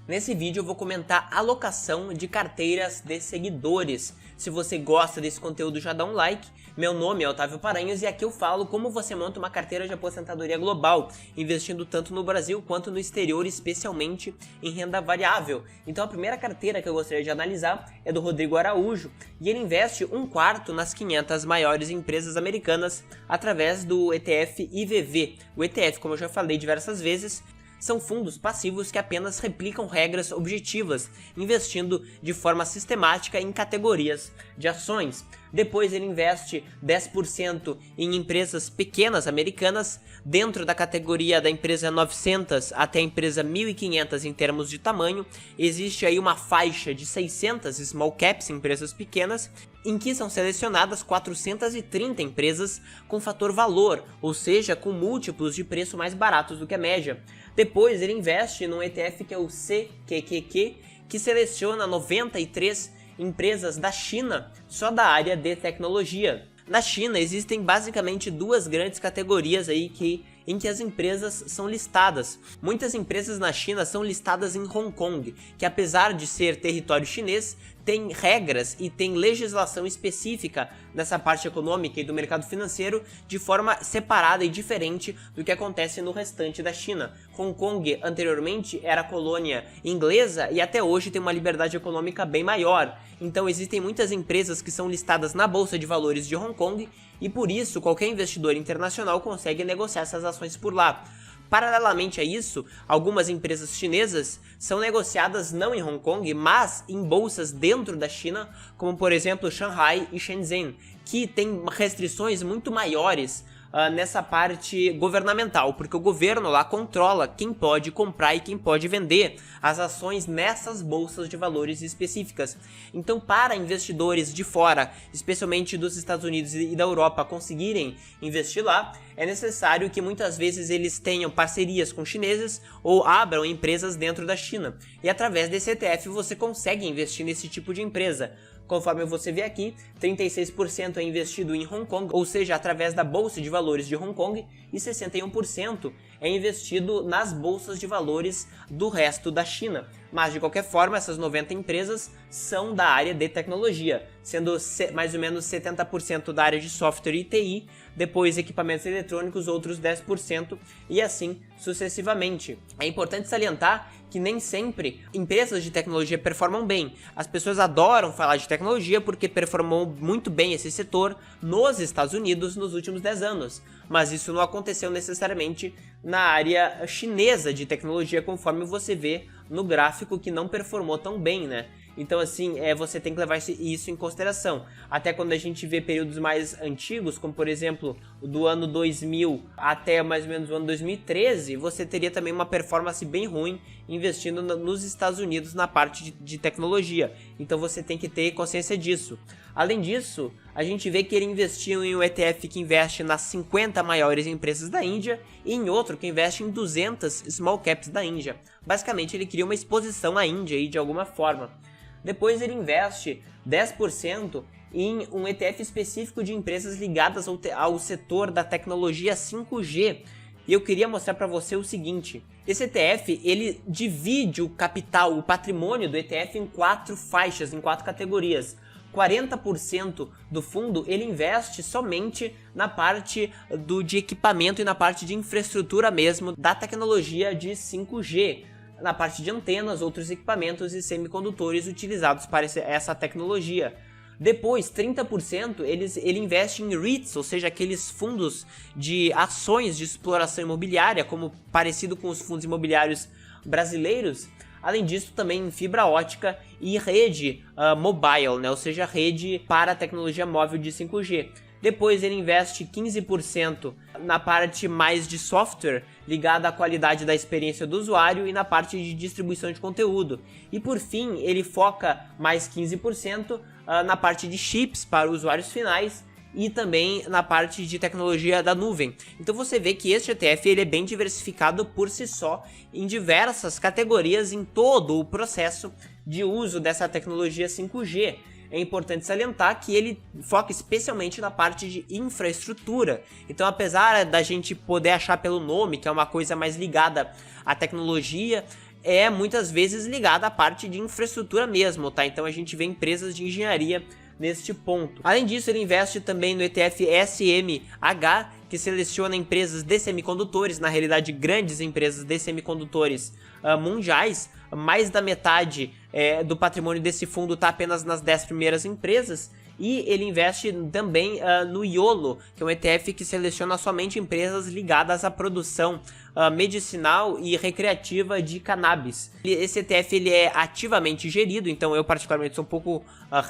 Nesse vídeo eu vou comentar alocação de carteiras de seguidores. Se você gosta desse conteúdo, já dá um like. Meu nome é Otávio Paranhos e aqui eu falo como você monta uma carteira de aposentadoria global, investindo tanto no Brasil quanto no exterior, especialmente em renda variável. Então a primeira carteira que eu gostaria de analisar é do Rodrigo Araújo, e ele investe 1/4 nas 500 maiores empresas americanas através do ETF IVV. O ETF, como eu já falei diversas vezes, são fundos passivos que apenas replicam regras objetivas, investindo de forma sistemática em categorias de ações. Depois ele investe 10% em empresas pequenas americanas, dentro da categoria da empresa 900 até a empresa 1.500 em termos de tamanho. Existe aí uma faixa de 600 small caps, empresas pequenas, em que são selecionadas 430 empresas com fator valor, ou seja, com múltiplos de preço mais baratos do que a média. Depois ele investe num ETF que é o CQQQ, que seleciona 93 empresas da China, só da área de tecnologia. Na China existem basicamente duas grandes categorias aí em que as empresas são listadas. Muitas empresas na China são listadas em Hong Kong, que apesar de ser território chinês, tem regras e tem legislação específica nessa parte econômica e do mercado financeiro de forma separada e diferente do que acontece no restante da China. Hong Kong anteriormente era colônia inglesa e até hoje tem uma liberdade econômica bem maior. Então existem muitas empresas que são listadas na Bolsa de Valores de Hong Kong e por isso qualquer investidor internacional consegue negociar essas ações por lá. Paralelamente a isso, algumas empresas chinesas são negociadas não em Hong Kong, mas em bolsas dentro da China, como por exemplo Shanghai e Shenzhen, que têm restrições muito maiores nessa parte governamental, porque o governo lá controla quem pode comprar e quem pode vender as ações nessas bolsas de valores específicas. Então, para investidores de fora, especialmente dos Estados Unidos e da Europa, conseguirem investir lá, é necessário que muitas vezes eles tenham parcerias com chineses ou abram empresas dentro da China. E através desse ETF você consegue investir nesse tipo de empresa. Conforme você vê aqui, 36% é investido em Hong Kong, ou seja, através da Bolsa de Valores de Hong Kong, e 61% é investido nas bolsas de valores do resto da China. Mas, de qualquer forma, essas 90 empresas são da área de tecnologia, sendo mais ou menos 70% da área de software e TI, depois equipamentos eletrônicos, outros 10%, e assim sucessivamente. É importante salientar que nem sempre empresas de tecnologia performam bem. As pessoas adoram falar de tecnologia porque performou muito bem esse setor nos Estados Unidos nos últimos 10 anos. Mas isso não aconteceu necessariamente na área chinesa de tecnologia, conforme você vê no gráfico, que não performou tão bem, né? Então assim, você tem que levar isso em consideração. Até quando a gente vê períodos mais antigos, como por exemplo do ano 2000 até mais ou menos o ano 2013, você teria também uma performance bem ruim investindo nos Estados Unidos na parte de tecnologia. Então você tem que ter consciência disso. Além disso, a gente vê que ele investiu em um ETF que investe nas 50 maiores empresas da Índia e em outro que investe em 200 small caps da Índia. Basicamente ele cria uma exposição à Índia aí de alguma forma. Depois ele investe 10% em um ETF específico de empresas ligadas ao setor da tecnologia 5G. E eu queria mostrar para você o seguinte: esse ETF ele divide o capital, o patrimônio do ETF em 4 faixas, em 4 categorias. 40% do fundo ele investe somente na parte de equipamento e na parte de infraestrutura mesmo da tecnologia de 5G. Na parte de antenas, outros equipamentos e semicondutores utilizados para essa tecnologia. Depois, 30% ele investe em REITs, ou seja, aqueles fundos de ações de exploração imobiliária, como parecido com os fundos imobiliários brasileiros. Além disso, também em fibra ótica e rede mobile, né? Ou seja, rede para a tecnologia móvel de 5G. Depois ele investe 15% na parte mais de software, ligada à qualidade da experiência do usuário e na parte de distribuição de conteúdo. E por fim, ele foca mais 15% na parte de chips para usuários finais e também na parte de tecnologia da nuvem. Então você vê que este ETF ele é bem diversificado por si só em diversas categorias em todo o processo de uso dessa tecnologia 5G. É importante salientar que ele foca especialmente na parte de infraestrutura. Então, apesar da gente poder achar pelo nome que é uma coisa mais ligada à tecnologia, é muitas vezes ligada à parte de infraestrutura mesmo, tá? Então a gente vê empresas de engenharia neste ponto. Além disso, ele investe também no ETF SMH, que seleciona empresas de semicondutores, na realidade grandes empresas de semicondutores mundiais. Mais da metade do patrimônio desse fundo está apenas nas 10 primeiras empresas. E ele investe também no YOLO, que é um ETF que seleciona somente empresas ligadas à produção medicinal e recreativa de cannabis. Esse ETF ele é ativamente gerido, então eu particularmente sou um pouco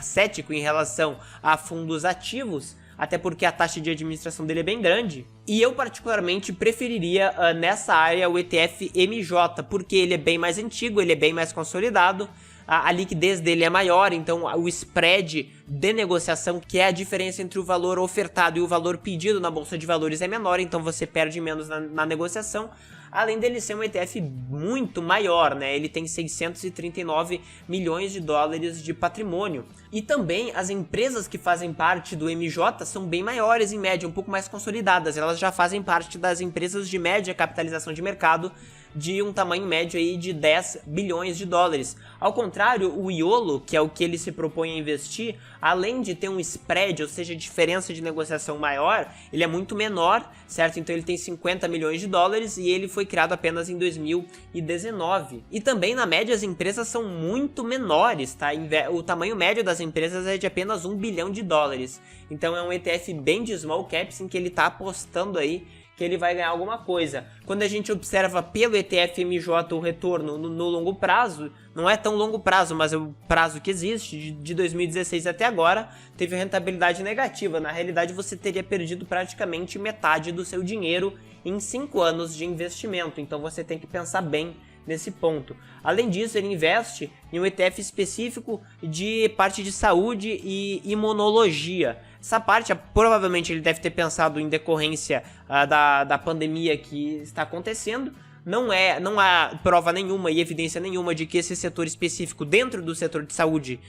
cético em relação a fundos ativos, até porque a taxa de administração dele é bem grande. E eu particularmente preferiria nessa área o ETF MJ, porque ele é bem mais antigo, ele é bem mais consolidado, a liquidez dele é maior, então o spread de negociação, que é a diferença entre o valor ofertado e o valor pedido na bolsa de valores, é menor, então você perde menos na negociação. Além dele ser um ETF muito maior, né? Ele tem 639 milhões de dólares de patrimônio. E também as empresas que fazem parte do MJ são bem maiores em média, um pouco mais consolidadas. Elas já fazem parte das empresas de média capitalização de mercado, de um tamanho médio aí de 10 bilhões de dólares. Ao contrário, o YOLO, que é o que ele se propõe a investir, além de ter um spread, ou seja, diferença de negociação maior, ele é muito menor, certo? Então ele tem 50 milhões de dólares e ele foi criado apenas em 2019. E também, na média, as empresas são muito menores, tá? O tamanho médio das empresas é de apenas 1 bilhão de dólares. Então é um ETF bem de small caps, em que ele tá apostando aí que ele vai ganhar alguma coisa. Quando a gente observa pelo ETF MJ o retorno no longo prazo, não é tão longo prazo, mas é o prazo que existe, de 2016 até agora, teve rentabilidade negativa. Na realidade, você teria perdido praticamente metade do seu dinheiro em 5 anos de investimento, então você tem que pensar bem nesse ponto. Além disso, ele investe em um ETF específico de parte de saúde e imunologia. Essa parte, provavelmente ele deve ter pensado em decorrência da pandemia que está acontecendo. Não há prova nenhuma e evidência nenhuma de que esse setor específico dentro do setor de saúde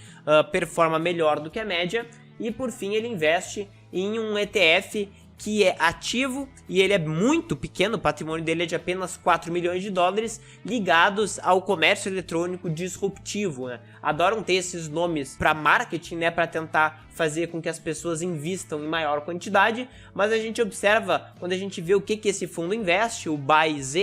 performa melhor do que a média. E por fim, ele investe em um ETF que é ativo e ele é muito pequeno, o patrimônio dele é de apenas 4 milhões de dólares, ligados ao comércio eletrônico disruptivo, né? Adoram ter esses nomes para marketing, né, para tentar fazer com que as pessoas invistam em maior quantidade, mas a gente observa, quando a gente vê o que esse fundo investe, o BAIZ,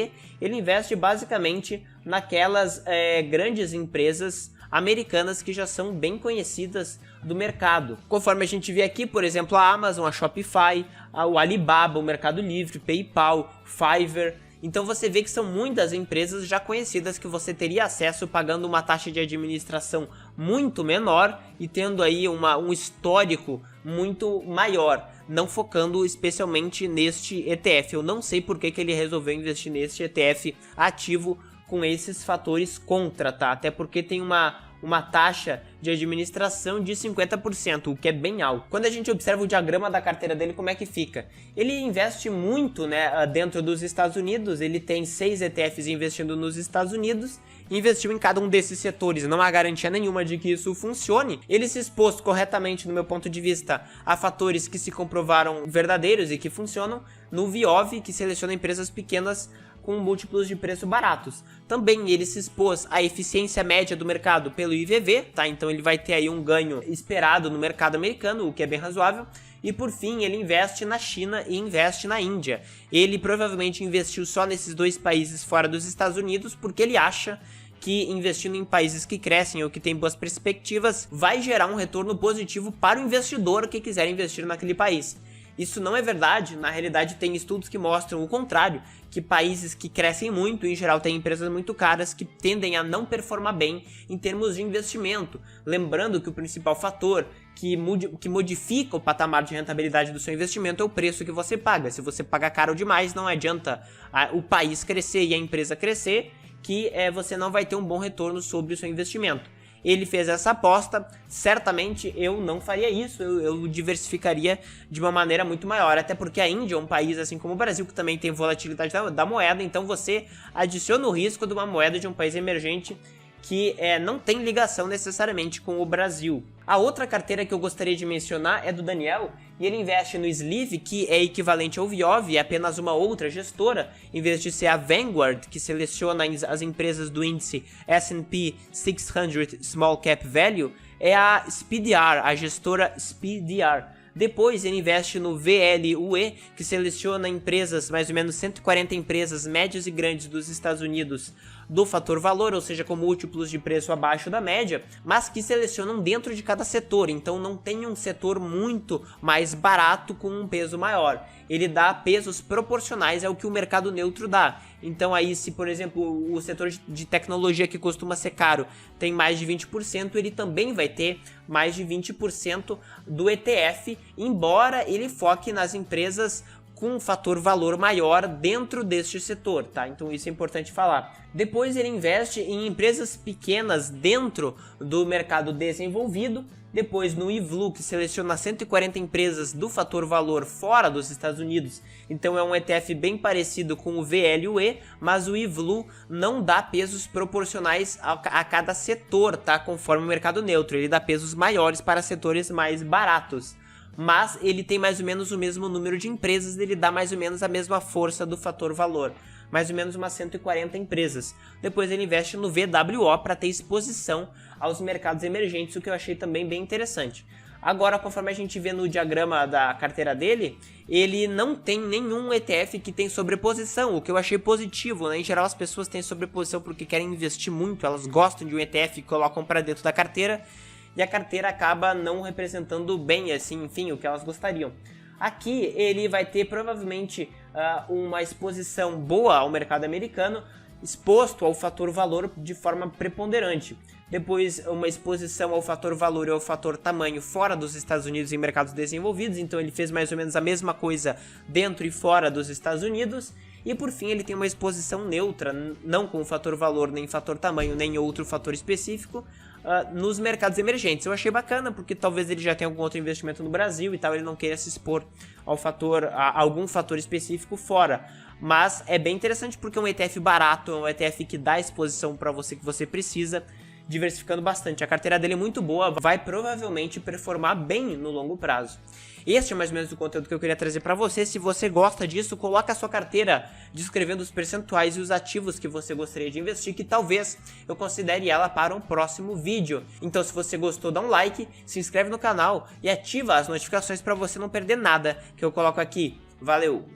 ele investe basicamente naquelas grandes empresas americanas que já são bem conhecidas do mercado. Conforme a gente vê aqui, por exemplo, a Amazon, a Shopify, o Alibaba, o Mercado Livre, PayPal, Fiverr. Então você vê que são muitas empresas já conhecidas que você teria acesso pagando uma taxa de administração muito menor e tendo aí um histórico muito maior, não focando especialmente neste ETF. Eu não sei por que ele resolveu investir neste ETF ativo com esses fatores contra, tá? Até porque tem uma taxa de administração de 50%, o que é bem alto. Quando a gente observa o diagrama da carteira dele, como é que fica? Ele investe muito, né, dentro dos Estados Unidos, ele tem 6 ETFs investindo nos Estados Unidos, investiu em cada um desses setores, não há garantia nenhuma de que isso funcione. Ele se expôs corretamente, no meu ponto de vista, a fatores que se comprovaram verdadeiros e que funcionam, no VIOV, que seleciona empresas pequenas com múltiplos de preço baratos. Também ele se expôs à eficiência média do mercado pelo IVV, tá? Então ele vai ter aí um ganho esperado no mercado americano, o que é bem razoável. E por fim, ele investe na China e investe na Índia. Ele provavelmente investiu só nesses 2 países fora dos Estados Unidos, porque ele acha que investindo em países que crescem ou que têm boas perspectivas, vai gerar um retorno positivo para o investidor que quiser investir naquele país. Isso não é verdade, na realidade tem estudos que mostram o contrário, que países que crescem muito, em geral têm empresas muito caras que tendem a não performar bem em termos de investimento. Lembrando que o principal fator que modifica o patamar de rentabilidade do seu investimento é o preço que você paga. Se você paga caro demais, não adianta o país crescer e a empresa crescer, que você não vai ter um bom retorno sobre o seu investimento. Ele fez essa aposta, certamente eu não faria isso, eu diversificaria de uma maneira muito maior, até porque a Índia é um país assim como o Brasil, que também tem volatilidade da moeda, então você adiciona o risco de uma moeda de um país emergente que não tem ligação necessariamente com o Brasil. A outra carteira que eu gostaria de mencionar é do Daniel, e ele investe no Sleeve, que é equivalente ao Viov, é apenas uma outra gestora, em vez de ser a Vanguard, que seleciona as empresas do índice S&P 600 Small Cap Value, é a SPDR, a gestora SPDR. Depois ele investe no VLUE, que seleciona empresas, mais ou menos 140 empresas médias e grandes dos Estados Unidos do fator valor, ou seja, com múltiplos de preço abaixo da média, mas que selecionam dentro de cada setor, então não tem um setor muito mais barato com um peso maior. Ele dá pesos proporcionais ao que o mercado neutro dá. Então aí, se por exemplo o setor de tecnologia, que costuma ser caro, tem mais de 20%, ele também vai ter mais de 20% do ETF, embora ele foque nas empresas com um fator valor maior dentro deste setor, tá? Então isso é importante falar. Depois ele investe em empresas pequenas dentro do mercado desenvolvido. Depois no IVLU, que seleciona 140 empresas do fator valor fora dos Estados Unidos. Então é um ETF bem parecido com o VLUE, mas o IVLU não dá pesos proporcionais a cada setor, tá? Conforme o mercado neutro, ele dá pesos maiores para setores mais baratos. Mas ele tem mais ou menos o mesmo número de empresas, ele dá mais ou menos a mesma força do fator valor, mais ou menos umas 140 empresas. Depois ele investe no VWO para ter exposição aos mercados emergentes, o que eu achei também bem interessante. Agora, conforme a gente vê no diagrama da carteira dele, ele não tem nenhum ETF que tem sobreposição, o que eu achei positivo, né? Em geral as pessoas têm sobreposição porque querem investir muito, elas gostam de um ETF e colocam para dentro da carteira, e a carteira acaba não representando bem, assim, enfim, o que elas gostariam. Aqui ele vai ter provavelmente uma exposição boa ao mercado americano, exposto ao fator valor de forma preponderante. Depois uma exposição ao fator valor e ao fator tamanho fora dos Estados Unidos em mercados desenvolvidos, então ele fez mais ou menos a mesma coisa dentro e fora dos Estados Unidos. E por fim ele tem uma exposição neutra, não com fator valor, nem fator tamanho, nem outro fator específico, nos mercados emergentes. Eu achei bacana, porque talvez ele já tenha algum outro investimento no Brasil e tal, ele não queira se expor a algum fator específico fora. Mas é bem interessante porque é um ETF barato, é um ETF que dá exposição para você que você precisa, diversificando bastante. A carteira dele é muito boa, vai provavelmente performar bem no longo prazo. Este é mais ou menos o conteúdo que eu queria trazer para você. Se você gosta disso, coloca a sua carteira descrevendo os percentuais e os ativos que você gostaria de investir, que talvez eu considere ela para um próximo vídeo. Então, se você gostou, dá um like, se inscreve no canal e ativa as notificações para você não perder nada que eu coloco aqui. Valeu!